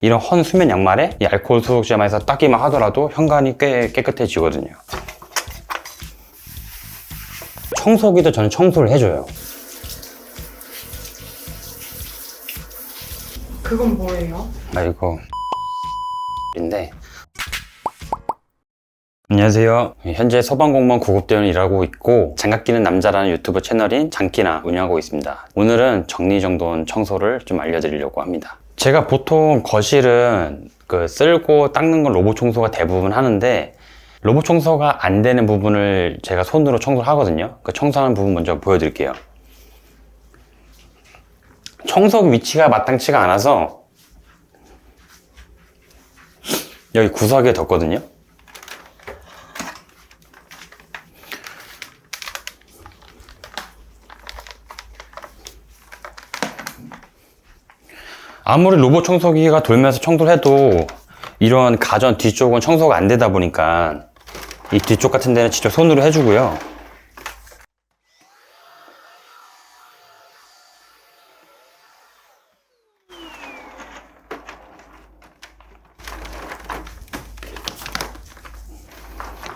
이런 헌 수면 양말에 이 알코올 소독제만 해서 닦기만 하더라도 현관이 꽤 깨끗해지거든요. 청소기도 저는 청소를 해줘요. 그건 뭐예요? 이거 인데. 안녕하세요. 현재 소방공무원 구급대원을 일하고 있고 장갑 끼는 남자라는 유튜브 채널인 장끼나 운영하고 있습니다. 오늘은 정리정돈 청소를 좀 알려드리려고 합니다. 제가 보통 거실은 쓸고 닦는 건 로봇 청소가 대부분 하는데, 로봇 청소가 안 되는 부분을 제가 손으로 청소를 하거든요. 그 청소하는 부분 먼저 보여드릴게요. 청소기 위치가 마땅치가 않아서 여기 구석에 뒀거든요. 아무리 로봇 청소기가 돌면서 청소를 해도 이런 가전 뒤쪽은 청소가 안 되다 보니까 이 뒤쪽 같은 데는 직접 손으로 해주고요.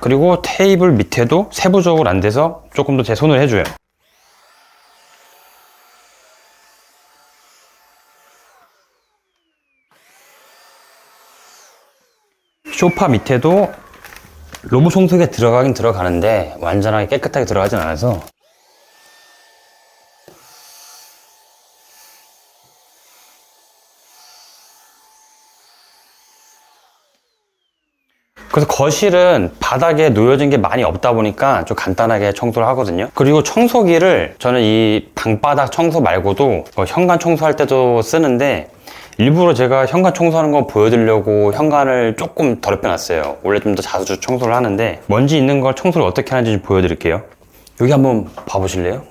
그리고 테이블 밑에도 세부적으로 안 돼서 조금 더 제 손으로 해줘요. 소파 밑에도 로봇 청소기가 들어가긴 들어가는데 완전하게 깨끗하게 들어가진 않아서 그래서 거실은 바닥에 놓여진 게 많이 없다 보니까 좀 간단하게 청소를 하거든요. 그리고 청소기를 저는 이 방바닥 청소 말고도 현관 청소할 때도 쓰는데, 일부러 제가 현관 청소하는 거 보여드리려고 현관을 조금 더럽혀 놨어요. 원래 좀 더 자주 청소를 하는데 먼지 있는 걸 청소를 어떻게 하는지 보여드릴게요. 여기 한번 봐보실래요?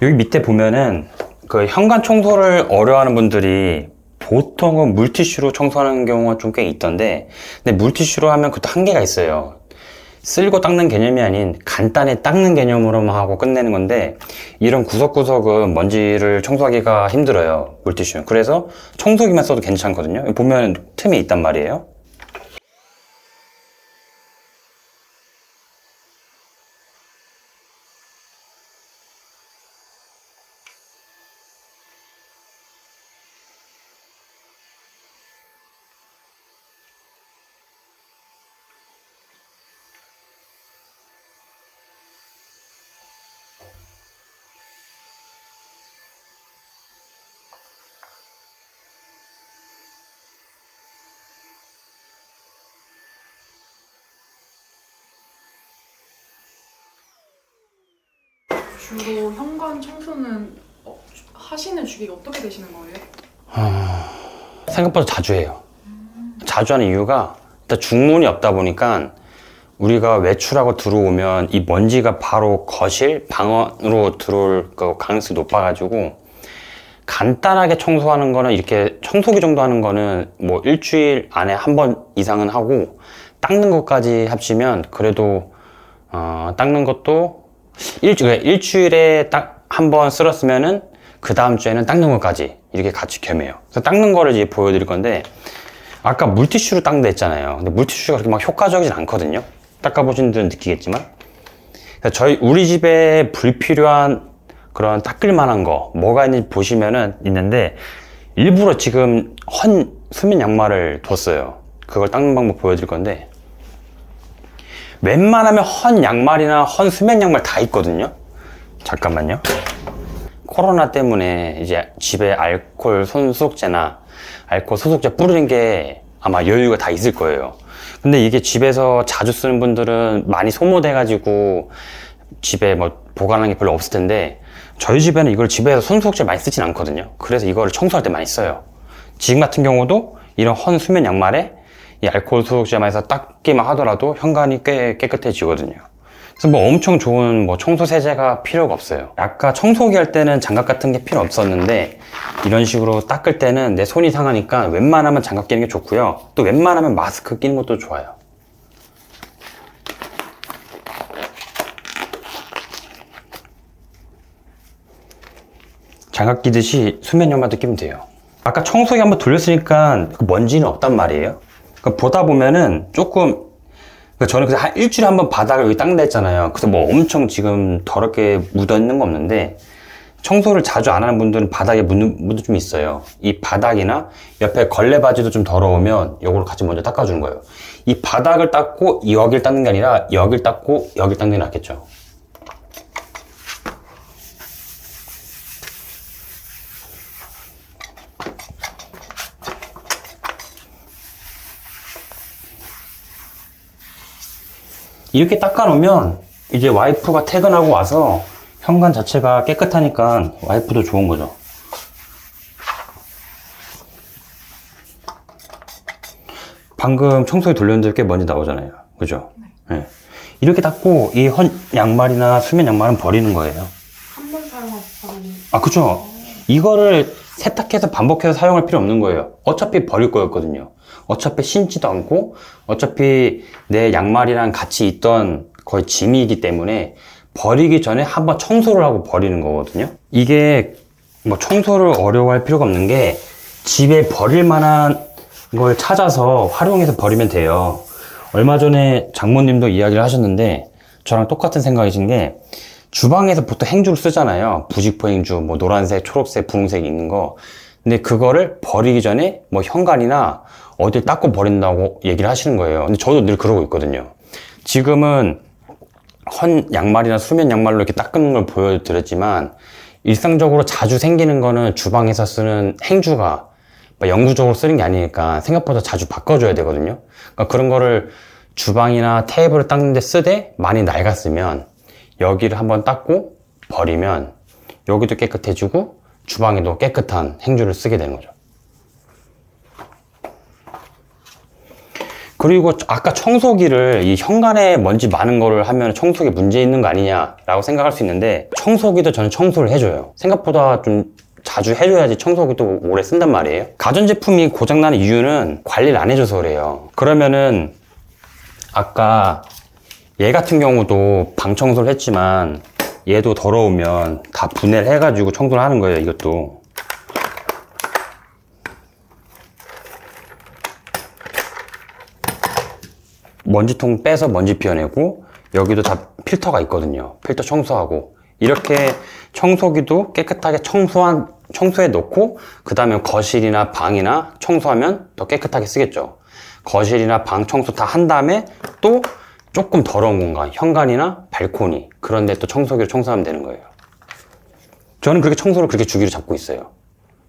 여기 밑에 보면은 현관 청소를 어려워하는 분들이 보통은 물티슈로 청소하는 경우가 좀 꽤 있던데, 근데 물티슈로 하면 그것도 한계가 있어요. 쓸고 닦는 개념이 아닌 간단히 닦는 개념으로만 하고 끝내는 건데, 이런 구석구석은 먼지를 청소하기가 힘들어요, 물티슈는. 그래서 청소기만 써도 괜찮거든요. 여기 보면 틈이 있단 말이에요. 주로 현관 청소는 하시는 주기가 어떻게 되시는 거예요? 생각보다 자주 해요. 자주 하는 이유가 일단 중문이 없다 보니까 우리가 외출하고 들어오면 이 먼지가 바로 거실, 방으로 들어올 가능성이 높아가지고, 간단하게 청소하는 거는 이렇게 청소기 정도 하는 거는 뭐 일주일 안에 한 번 이상은 하고, 닦는 것까지 합치면 그래도 닦는 것도 일주일에 딱 한 번 쓸었으면은 그 다음 주에는 닦는 것까지 이렇게 같이 겸해요. 그래서 닦는 거를 이제 보여드릴 건데, 아까 물티슈로 닦는다 했잖아요. 근데 물티슈가 그렇게 막 효과적이진 않거든요. 닦아보신 분들은 느끼겠지만. 우리 집에 불필요한 그런 닦을 만한 거 뭐가 있는지 보시면은 있는데, 일부러 지금 헌 수면 양말을 뒀어요. 그걸 닦는 방법 보여드릴 건데, 웬만하면 헌 양말이나 헌 수면 양말 다 있거든요. 잠깐만요. 코로나 때문에 이제 집에 알코올 손소독제나 알코올 소독제 뿌리는 게 아마 여유가 다 있을 거예요. 근데 이게 집에서 자주 쓰는 분들은 많이 소모돼가지고 집에 뭐 보관하는 게 별로 없을 텐데, 저희 집에는 이걸 집에서 손소독제 많이 쓰진 않거든요. 그래서 이거를 청소할 때 많이 써요. 지금 같은 경우도 이런 헌 수면 양말에 이 알코올 소독제만 해서 닦기만 하더라도 현관이 꽤 깨끗해지거든요. 그래서 뭐 엄청 좋은 청소 세제가 필요가 없어요. 아까 청소기 할 때는 장갑 같은 게 필요 없었는데, 이런 식으로 닦을 때는 내 손이 상하니까 웬만하면 장갑 끼는 게 좋고요. 또 웬만하면 마스크 끼는 것도 좋아요. 장갑 끼듯이 수면 양말도 끼면 돼요. 아까 청소기 한번 돌렸으니까 그 먼지는 없단 말이에요. 그러니까 보다 보면은 조금, 그러니까 저는 그래서 한 일주일에 한 번 바닥을 여기 닦는다 했잖아요. 그래서 뭐 엄청 지금 더럽게 묻어 있는 거 없는데, 청소를 자주 안 하는 분들은 바닥에 묻는 분도 좀 있어요. 이 바닥이나 옆에 걸레 바지도 좀 더러우면 요걸 같이 먼저 닦아주는 거예요. 이 바닥을 닦고 여기를 닦는 게 아니라 여기를 닦고 여기를 닦는 게 낫겠죠. 이렇게 닦아놓으면 이제 와이프가 퇴근하고 와서 현관 자체가 깨끗하니까 와이프도 좋은 거죠. 방금 청소기 돌렸는데 꽤 먼지 나오잖아요. 그죠? 네. 이렇게 닦고 이 양말이나 수면 양말은 버리는 거예요. 한 번 사용하고 아, 그죠? 이거를 세탁해서 반복해서 사용할 필요 없는 거예요. 어차피 버릴 거였거든요. 어차피 신지도 않고 어차피 내 양말이랑 같이 있던 거의 짐이기 때문에 버리기 전에 한번 청소를 하고 버리는 거거든요. 이게 뭐 청소를 어려워할 필요가 없는 게 집에 버릴 만한 걸 찾아서 활용해서 버리면 돼요. 얼마 전에 장모님도 이야기를 하셨는데 저랑 똑같은 생각이신 게 주방에서 보통 행주를 쓰잖아요. 부직포 행주, 뭐 노란색, 초록색, 분홍색 있는 거. 근데 그거를 버리기 전에 뭐 현관이나 어딜 닦고 버린다고 얘기를 하시는 거예요. 근데 저도 늘 그러고 있거든요. 지금은 양말이나 수면 양말로 이렇게 닦는 걸 보여드렸지만 일상적으로 자주 생기는 거는 주방에서 쓰는 행주가 영구적으로 쓰는 게 아니니까 생각보다 자주 바꿔줘야 되거든요. 그러니까 그런 거를 주방이나 테이블을 닦는데 쓰되 많이 낡았으면 여기를 한번 닦고 버리면 여기도 깨끗해지고 주방에도 깨끗한 행주를 쓰게 되는 거죠. 그리고 아까 청소기를 이 현관에 먼지 많은 거를 하면 청소기에 문제 있는 거 아니냐라고 생각할 수 있는데 청소기도 저는 청소를 해줘요. 생각보다 좀 자주 해줘야지 청소기도 오래 쓴단 말이에요. 가전제품이 고장나는 이유는 관리를 안 해줘서 그래요. 그러면은 아까 얘 같은 경우도 방 청소를 했지만 얘도 더러우면 다 분해를 해가지고 청소를 하는 거예요. 이것도. 먼지통 빼서 먼지 피워내고 여기도 다 필터가 있거든요. 필터 청소하고 이렇게 청소기도 깨끗하게 청소해 놓고 그 다음에 거실이나 방이나 청소하면 더 깨끗하게 쓰겠죠. 거실이나 방 청소 다 한 다음에 또 조금 더러운 공간, 현관이나 발코니 그런 데 또 청소기로 청소하면 되는 거예요. 저는 그렇게 청소를 그렇게 주기로 잡고 있어요.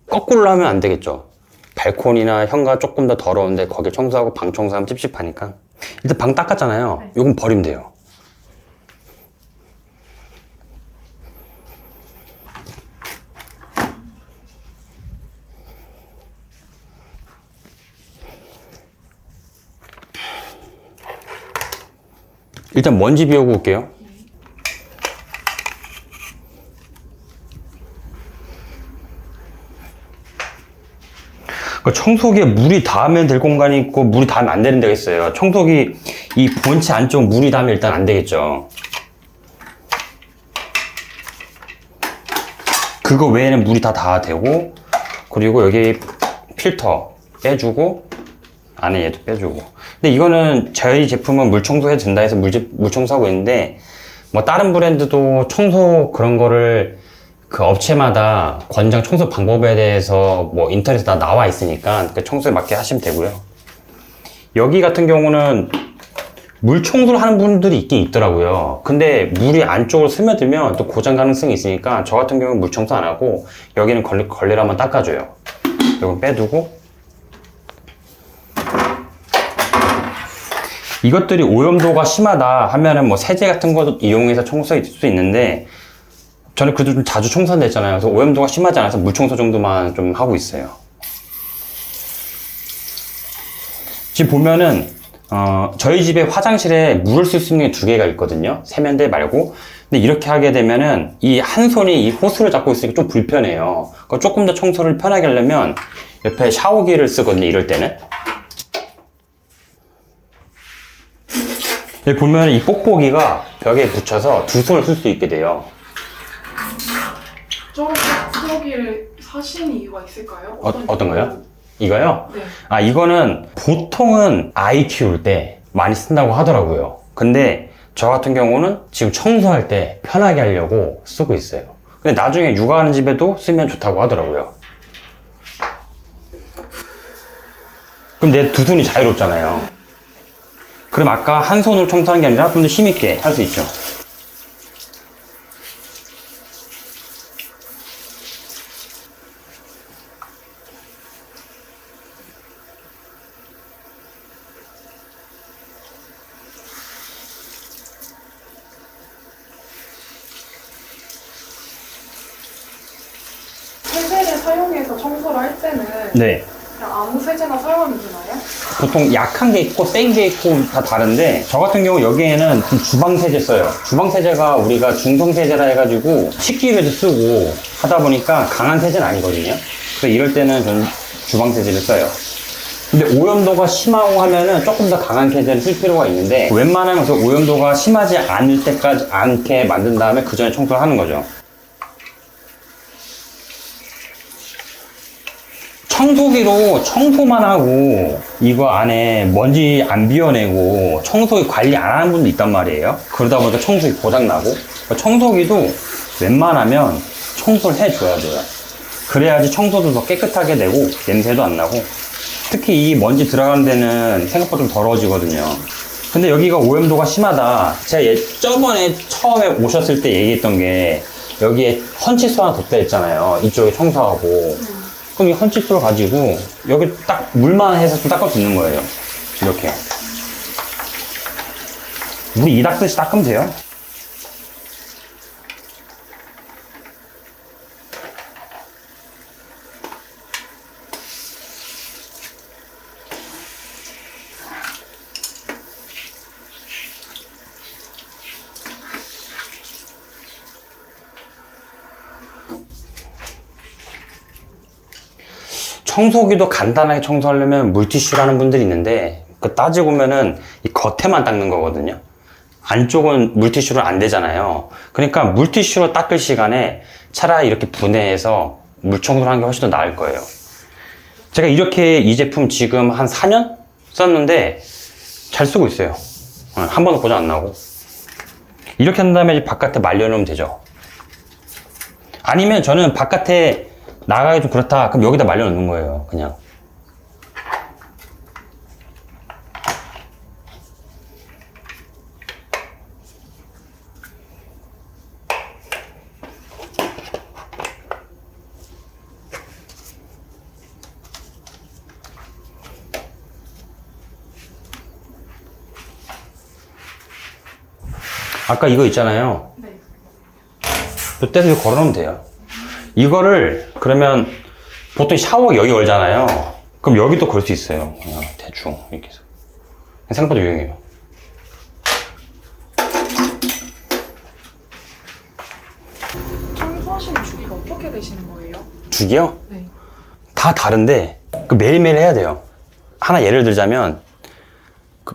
거꾸로 하면 안 되겠죠. 발코니나 현관 조금 더 더러운데 거기 청소하고 방 청소하면 찝찝하니까 일단 방 닦았잖아요. 네. 요건 버리면 돼요. 일단 먼지 비우고 올게요. 청소기에 물이 닿으면 될 공간이 있고 물이 닿으면 안 되는 데가 있어요. 청소기 이 본체 안쪽 물이 닿으면 일단 안 되겠죠. 그거 외에는 물이 다 닿아야 되고 그리고 여기 필터 빼주고 안에 얘도 빼주고. 근데 이거는 저희 제품은 물 청소해도 된다 해서 물 청소하고 있는데 뭐 다른 브랜드도 청소 그런 거를 그 업체마다 권장 청소 방법에 대해서 뭐 인터넷에 다 나와 있으니까 그 청소에 맞게 하시면 되고요. 여기 같은 경우는 물 청소를 하는 분들이 있긴 있더라고요. 근데 물이 안쪽으로 스며들면 또 고장 가능성이 있으니까 저 같은 경우는 물 청소 안 하고 여기는 걸레로 한번 닦아줘요. 이건 빼두고 이것들이 오염도가 심하다 하면은 뭐 세제 같은 거 이용해서 청소할 수 있는데 저는 그래도 좀 자주 청소한다 했잖아요. 그래서 오염도가 심하지 않아서 물 청소 정도만 좀 하고 있어요. 지금 보면은 저희 집에 화장실에 물을 쓸 수 있는 게 두 개가 있거든요. 세면대 말고. 근데 이렇게 하게 되면은 이 한 손이 이 호스를 잡고 있으니까 좀 불편해요. 그러니까 조금 더 청소를 편하게 하려면 옆에 샤워기를 쓰거든요. 이럴 때는. 여기 보면 이 뽁뽁이가 벽에 붙여서 두 손을 쓸 수 있게 돼요. 저렇게 청소기를 사신 이유가 있을까요? 어떤 거요? 이거요? 네. 아, 이거는 보통은 아이 키울 때 많이 쓴다고 하더라고요. 근데 저 같은 경우는 지금 청소할 때 편하게 하려고 쓰고 있어요. 근데 나중에 육아하는 집에도 쓰면 좋다고 하더라고요. 그럼 내 두 손이 자유롭잖아요. 그럼 아까 한 손으로 청소하는 게 아니라 좀 더 힘있게 할 수 있죠. 세제를 사용해서 청소를 할 때는 네. 그냥 아무 세제나 사용하면 되나요? 보통 약한 게 있고 센 게 있고 다 다른데 저 같은 경우 여기에는 주방세제 써요. 주방세제가 우리가 중성세제라 해가지고 식기유에도 쓰고 하다 보니까 강한 세제는 아니거든요. 그래서 이럴 때는 저는 주방세제를 써요. 근데 오염도가 심하고 하면은 조금 더 강한 세제를 쓸 필요가 있는데 웬만하면 그 오염도가 심하지 않을 때까지 않게 만든 다음에 그 전에 청소를 하는 거죠. 청소기로 청소만 하고 이거 안에 먼지 안 비워내고 청소기 관리 안 하는 분도 있단 말이에요. 그러다 보니까 청소기 고장나고. 청소기도 웬만하면 청소를 해줘야 돼요. 그래야지 청소도 더 깨끗하게 되고 냄새도 안 나고. 특히 이 먼지 들어가는 데는 생각보다 좀 더러워지거든요. 근데 여기가 오염도가 심하다. 제가 저번에 처음에 오셨을 때 얘기했던 게 여기에 헌칫솔 하나 뒀다 했잖아요. 이쪽에 청소하고. 그럼 이 헌칫솔 가지고 여기 딱 물만 해서 좀 닦아주는 거예요. 이렇게. 물이 이 닦듯이 닦으면 돼요. 청소기도 간단하게 청소하려면 물티슈라는 분들이 있는데 그 따지고 보면은 이 겉에만 닦는 거거든요. 안쪽은 물티슈로 안 되잖아요. 그러니까 물티슈로 닦을 시간에 차라리 이렇게 분해해서 물청소를 하는 게 훨씬 더 나을 거예요. 제가 이렇게 이 제품 지금 한 4년 썼는데 잘 쓰고 있어요. 한 번도 고장 안 나고. 이렇게 한 다음에 바깥에 말려놓으면 되죠. 아니면 저는 바깥에 나가기 좀 그렇다. 그럼 여기다 말려놓는 거예요. 그냥. 아까 이거 있잖아요. 네. 이때도 이거 걸어놓으면 돼요. 이거를 그러면 보통 샤워 여기 걸잖아요. 그럼 여기도 걸 수 있어요. 그냥 대충 이렇게 해서. 생각보다 유용해요. 청소하시는 주기가 어떻게 되시는 거예요? 주기요? 네. 다 다른데 매일매일 해야 돼요. 하나 예를 들자면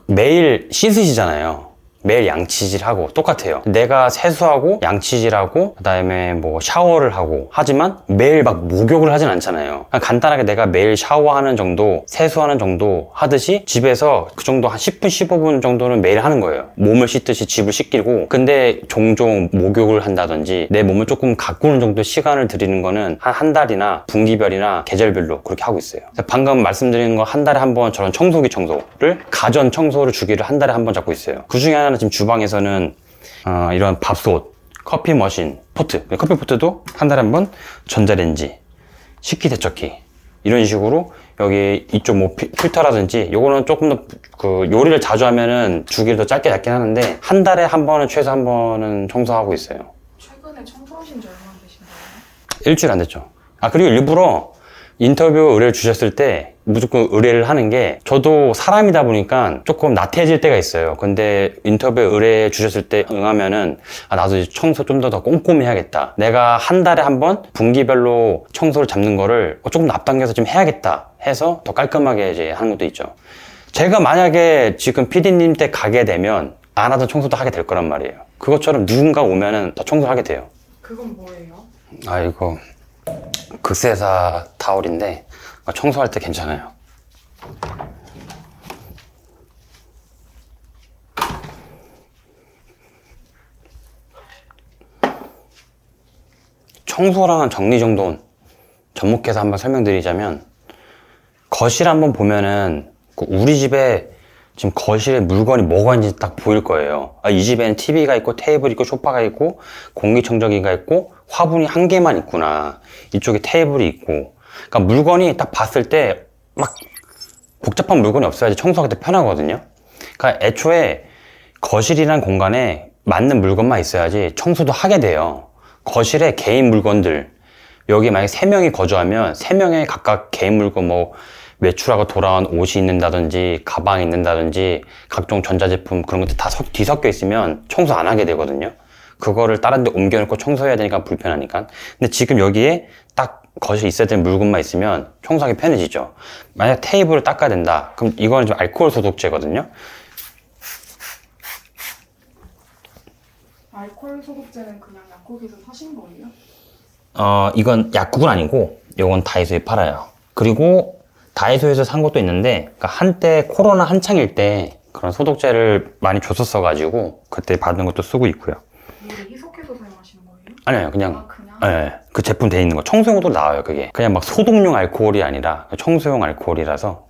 매일 씻으시잖아요. 매일 양치질하고 똑같아요. 내가 세수하고 양치질하고 그다음에 뭐 샤워를 하고 하지만 매일 막 목욕을 하진 않잖아요. 그냥 간단하게 내가 매일 샤워하는 정도, 세수하는 정도 하듯이 집에서 그 정도 한 10분, 15분 정도는 매일 하는 거예요. 몸을 씻듯이 집을 씻기고. 근데 종종 목욕을 한다든지 내 몸을 조금 가꾸는 정도 시간을 들이는 거는 한 달이나 분기별이나 계절별로 그렇게 하고 있어요. 방금 말씀드리는 거 한 달에 한 번 저런 청소기 청소를 가전 청소를 주기를 한 달에 한 번 잡고 있어요. 그 중에 하나는 지금 주방에서는 이런 밥솥, 커피 머신, 포트, 커피 포트도 한 달에 한 번 전자레인지, 식기 세척기 이런 식으로 여기 이쪽 뭐 필터라든지 요거는 조금 더 그 요리를 자주 하면은 주기를 더 짧게 잡긴 하는데 한 달에 한 번은 최소 한 번은 청소하고 있어요. 최근에 청소하신 지 얼마나 되신 거예요? 일주일 안 됐죠. 아, 그리고 일부러 인터뷰 의뢰를 주셨을 때 무조건 의뢰를 하는 게 저도 사람이다 보니까 조금 나태해질 때가 있어요. 근데 인터뷰 의뢰 주셨을 때 응하면은 나도 이제 청소 좀 더 꼼꼼히 해야겠다. 내가 한 달에 한 번 분기별로 청소를 잡는 거를 조금 앞당겨서 좀 해야겠다 해서 더 깔끔하게 이제 하는 것도 있죠. 제가 만약에 지금 PD님 때 가게 되면 안 하던 청소도 하게 될 거란 말이에요. 그것처럼 누군가 오면은 더 청소를 하게 돼요. 그건 뭐예요? 아, 이거 극세사 타월인데 청소할 때 괜찮아요. 청소랑 정리정돈 접목해서 한번 설명드리자면, 거실 한번 보면은 우리 집에 지금 거실에 물건이 뭐가 있는지 딱 보일 거예요. 이 집에는 TV가 있고 테이블이 있고 소파가 있고 공기청정기가 있고 화분이 한 개만 있구나, 이쪽에 테이블이 있고. 그러니까 물건이 딱 봤을 때 막 복잡한 물건이 없어야지 청소하기 때 편하거든요. 그러니까 애초에 거실이란 공간에 맞는 물건만 있어야지 청소도 하게 돼요. 거실에 개인 물건들, 여기 만약에 3명이 거주하면 3명의 각각 개인 물건, 뭐 외출하고 돌아온 옷이 있는다든지 가방이 있는다든지 각종 전자제품, 그런 것들 다 뒤섞여 있으면 청소 안 하게 되거든요. 그거를 다른 데 옮겨놓고 청소해야 되니까 불편하니까. 근데 지금 여기에 딱 거실에 있어야 되는 물건만 있으면 청소하기 편해지죠. 만약 테이블을 닦아야 된다, 그럼 이거는 좀 알코올 소독제거든요. 알코올 소독제는 그냥 약국에서 사신 거예요? 이건 약국은 아니고 이건 다이소에 팔아요. 그리고 다이소에서 산 것도 있는데, 그러니까 한때 코로나 한창일 때 그런 소독제를 많이 줬었어 가지고 그때 받은 것도 쓰고 있고요. 물에 희석해서 사용하시는 거예요? 아니요, 그냥 아, 그냥? 네, 그 제품 돼 있는 거 청소용으로 나와요. 그게 그냥 막 소독용 알코올이 아니라 청소용 알코올이라서.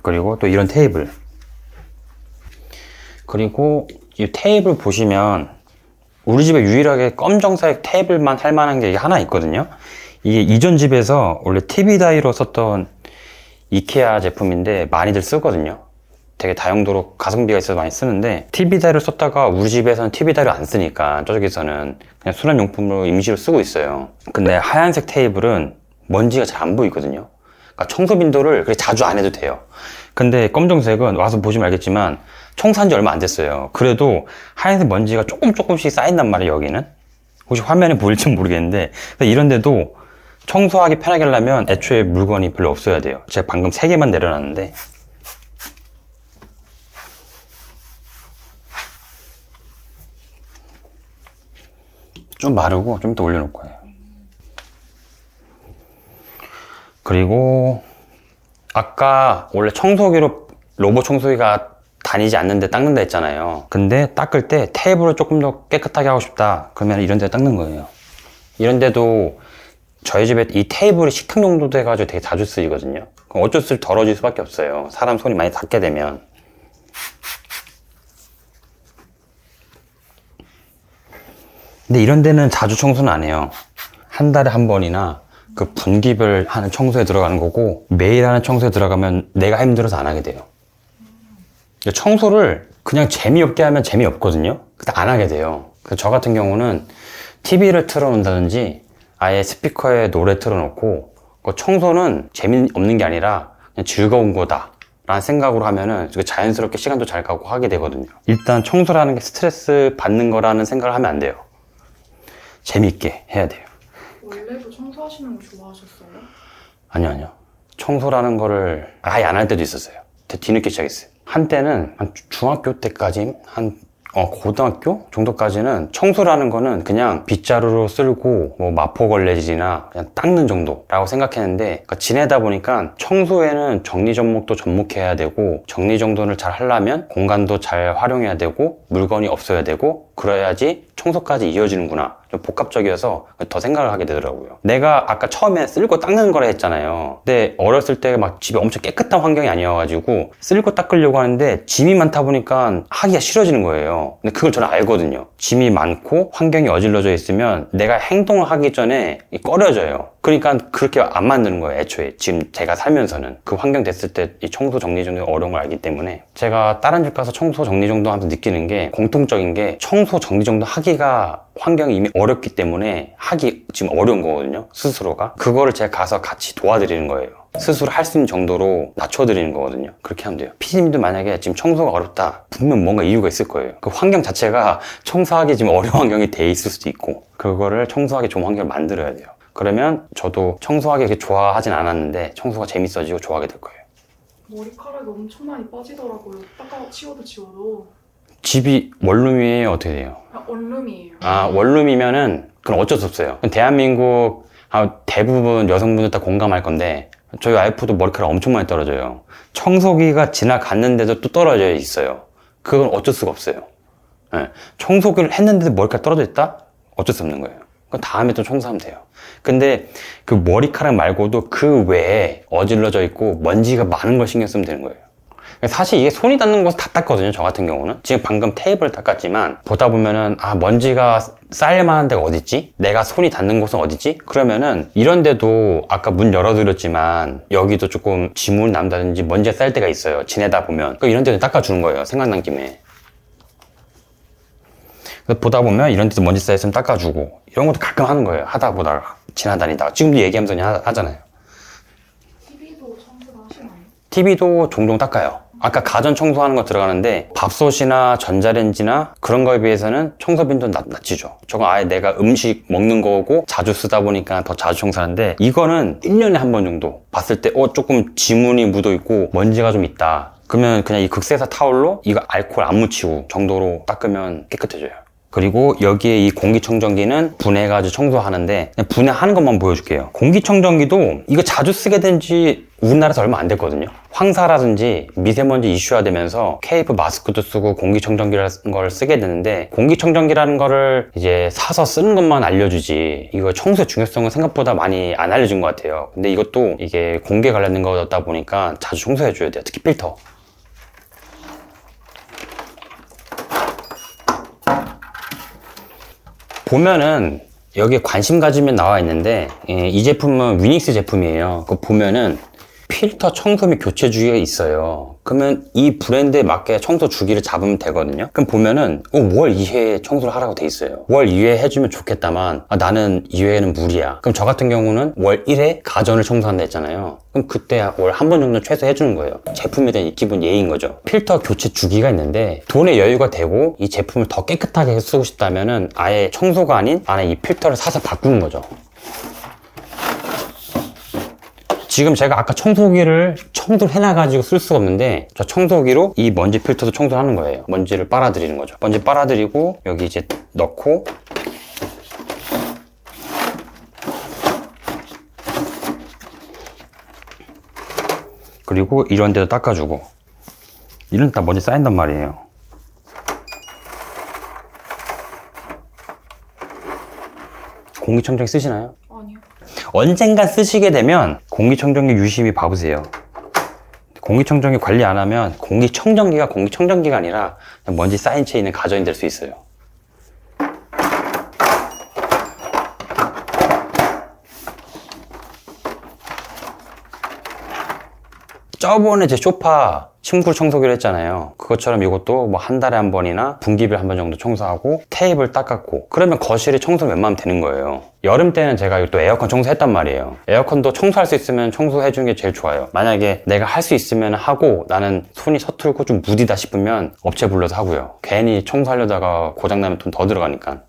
그리고 또 이런 테이블, 그리고 이 테이블 보시면 우리 집에 유일하게 검정색 테이블만 할 만한 게 하나 있거든요. 이게 이전 집에서 원래 TV 다이로 썼던 이케아 제품인데 많이들 쓰거든요. 되게 다용도로 가성비가 있어서 많이 쓰는데, TV 다이를 썼다가 우리 집에서는 TV 다이를 안 쓰니까 저쪽에서는 그냥 수납용품으로 임시로 쓰고 있어요. 근데 하얀색 테이블은 먼지가 잘 안 보이거든요. 그러니까 청소 빈도를 그렇게 자주 안 해도 돼요. 근데 검정색은 와서 보시면 알겠지만 청소한 지 얼마 안 됐어요. 그래도 하얀색 먼지가 조금씩 쌓인단 말이에요. 여기는 혹시 화면에 보일지 모르겠는데, 이런데도 청소하기 편하게 하려면 애초에 물건이 별로 없어야 돼요. 제가 방금 3개만 내려놨는데, 좀 마르고 좀 더 올려놓을 거예요. 그리고 아까 원래 청소기로 로봇 청소기가 다니지 않는데 닦는다 했잖아요. 근데 닦을 때 테이블을 조금 더 깨끗하게 하고 싶다 그러면 이런 데 닦는 거예요. 이런 데도 저희 집에 이 테이블이 식탁 용도 돼가지고 되게 자주 쓰이거든요. 그럼 어쩔 수 없이 더러워질 수밖에 없어요. 사람 손이 많이 닿게 되면. 근데 이런 데는 자주 청소는 안 해요. 한 달에 한 번이나 그 분기별 하는 청소에 들어가는 거고, 매일 하는 청소에 들어가면 내가 힘들어서 안 하게 돼요. 청소를 그냥 재미없게 하면 재미없거든요. 그때 안 하게 돼요. 그래서 저 같은 경우는 TV를 틀어놓는다든지 아예 스피커에 노래 틀어놓고, 그 청소는 재미없는 게 아니라 그냥 즐거운 거다 라는 생각으로 하면은 자연스럽게 시간도 잘 가고 하게 되거든요. 일단 청소라는 게 스트레스 받는 거라는 생각을 하면 안 돼요. 재미있게 해야 돼요. 원래도 청소하시는 거 좋아하셨어요? 아니요. 청소라는 거를 아예 안 할 때도 있었어요. 뒤늦게 시작했어요. 한때는 한 중학교 때까지, 고등학교 정도까지는 청소라는 거는 그냥 빗자루로 쓸고 뭐 마포걸레질이나 그냥 닦는 정도라고 생각했는데, 그러니까 지내다 보니까 청소에는 정리전목도 접목해야 되고, 정리정돈을 잘 하려면 공간도 잘 활용해야 되고 물건이 없어야 되고, 그래야지 청소까지 이어지는구나. 좀 복합적이어서 더 생각을 하게 되더라고요. 내가 아까 처음에 쓸고 닦는 거라 했잖아요. 근데 어렸을 때 막 집이 엄청 깨끗한 환경이 아니어가지고 쓸고 닦으려고 하는데 짐이 많다 보니까 하기가 싫어지는 거예요. 근데 그걸 저는 알거든요. 짐이 많고 환경이 어질러져 있으면 내가 행동을 하기 전에 꺼려져요. 그러니까 그렇게 안 만드는 거예요. 애초에 지금 제가 살면서는 그 환경 됐을 때 이 청소 정리정돈이 어려운 걸 알기 때문에. 제가 다른 집 가서 청소 정리정돈 하면서 느끼는 게, 공통적인 게 청소 정리정돈 하기가 환경이 이미 어렵기 때문에 하기 지금 어려운 거거든요. 스스로가. 그거를 제가 가서 같이 도와드리는 거예요. 스스로 할 수 있는 정도로 낮춰드리는 거거든요. 그렇게 하면 돼요. 피디님도 만약에 지금 청소가 어렵다, 분명 뭔가 이유가 있을 거예요. 그 환경 자체가 청소하기 지금 어려운 환경이 돼 있을 수도 있고, 그거를 청소하기 좋은 환경을 만들어야 돼요. 그러면 저도 청소하기 그렇게 좋아하진 않았는데 청소가 재밌어지고 좋아하게 될 거예요. 머리카락이 엄청 많이 빠지더라고요. 닦아 치워도. 집이 원룸이에요? 어떻게 돼요? 원룸이에요. 아, 원룸이면은 그럼 어쩔 수 없어요. 대한민국 대부분 여성분들 다 공감할 건데 저희 와이프도 머리카락 엄청 많이 떨어져요. 청소기가 지나갔는데도 또 떨어져 있어요. 그건 어쩔 수가 없어요. 네. 청소기를 했는데도 머리카락 떨어져 있다? 어쩔 수 없는 거예요. 그럼 다음에 또 청소하면 돼요. 근데 그 머리카락 말고도 그 외에 어질러져 있고 먼지가 많은 걸 신경 쓰면 되는 거예요. 사실 이게 손이 닿는 곳은 다 닦거든요. 저 같은 경우는 지금 방금 테이블을 닦았지만 보다 보면은 먼지가 쌓일 만한 데가 어딨지? 내가 손이 닿는 곳은 어디지? 그러면은 이런 데도 아까 문 열어드렸지만 여기도 조금 지문이 남다든지 먼지가 쌓일 때가 있어요. 지내다 보면 이런 데도 닦아주는 거예요. 생각난 김에. 그래서 보다 보면 이런 데도 먼지 쌓였으면 닦아주고 이런 것도 가끔 하는 거예요. 하다 보다가 지나다니다가 지금도 얘기하면서 그냥 하잖아요. TV도 청소를 하시나요? TV도 종종 닦아요. 아까 가전 청소하는 거 들어가는데 밥솥이나 전자레인지나 그런 거에 비해서는 청소빈도 낮지죠. 저건 아예 내가 음식 먹는 거고 자주 쓰다 보니까 더 자주 청소하는데 이거는 1년에 한 번 정도 봤을 때 조금 지문이 묻어 있고 먼지가 좀 있다. 그러면 그냥 이 극세사 타올로 이거 알코올 안 묻히고 정도로 닦으면 깨끗해져요. 그리고 여기에 이 공기청정기는 분해가지고 청소하는데 그냥 분해하는 것만 보여줄게요. 공기청정기도 이거 자주 쓰게 된 지 우리나라에서 얼마 안 됐거든요. 황사라든지 미세먼지 이슈화 되면서 KF 마스크도 쓰고 공기청정기라는 걸 쓰게 되는데 공기청정기라는 거를 이제 사서 쓰는 것만 알려주지 이거 청소의 중요성은 생각보다 많이 안 알려준 것 같아요. 근데 이것도 이게 공기에 관련된 거다 보니까 자주 청소해줘야 돼요. 특히 필터. 보면은 여기에 관심 가지면 나와 있는데 이 제품은 위닉스 제품이에요. 그거 보면은 필터 청소 및 교체 주기가 있어요. 그러면 이 브랜드에 맞게 청소 주기를 잡으면 되거든요. 그럼 보면은 월 2회 청소를 하라고 돼 있어요. 월 2회 해주면 좋겠다만 나는 2회는 무리야. 그럼 저 같은 경우는 월 1회 가전을 청소한다 했잖아요. 그럼 그때 월 한 번 정도 최소 해주는 거예요. 제품에 대한 기본 예의인 거죠. 필터 교체 주기가 있는데 돈의 여유가 되고 이 제품을 더 깨끗하게 쓰고 싶다면은 아예 청소가 아닌 안에 이 필터를 사서 바꾸는 거죠. 지금 제가 아까 청소기를 청소를 해놔가지고 쓸 수가 없는데 저 청소기로 이 먼지 필터도 청소하는 거예요. 먼지를 빨아들이는 거죠. 먼지 빨아들이고 여기 이제 넣고 그리고 이런 데도 닦아주고 이런 데 다 먼지 쌓인단 말이에요. 공기청정기 쓰시나요? 아니요. 언젠가 쓰시게 되면 공기청정기 유심히 봐보세요. 공기청정기 관리 안 하면 공기청정기가 공기청정기가 아니라 그냥 먼지 쌓인 채 있는 가전이 될 수 있어요. 저번에 제 소파 침구 청소기를 했잖아요. 그것처럼 이것도 뭐 한 달에 한 번이나 분기별 한 번 정도 청소하고 테이블 닦았고 그러면 거실에 청소를 웬만하면 되는 거예요. 여름 때는 제가 또 에어컨 청소했단 말이에요. 에어컨도 청소할 수 있으면 청소해주는 게 제일 좋아요. 만약에 내가 할 수 있으면 하고 나는 손이 서툴고 좀 무디다 싶으면 업체 불러서 하고요. 괜히 청소하려다가 고장나면 돈 더 들어가니까.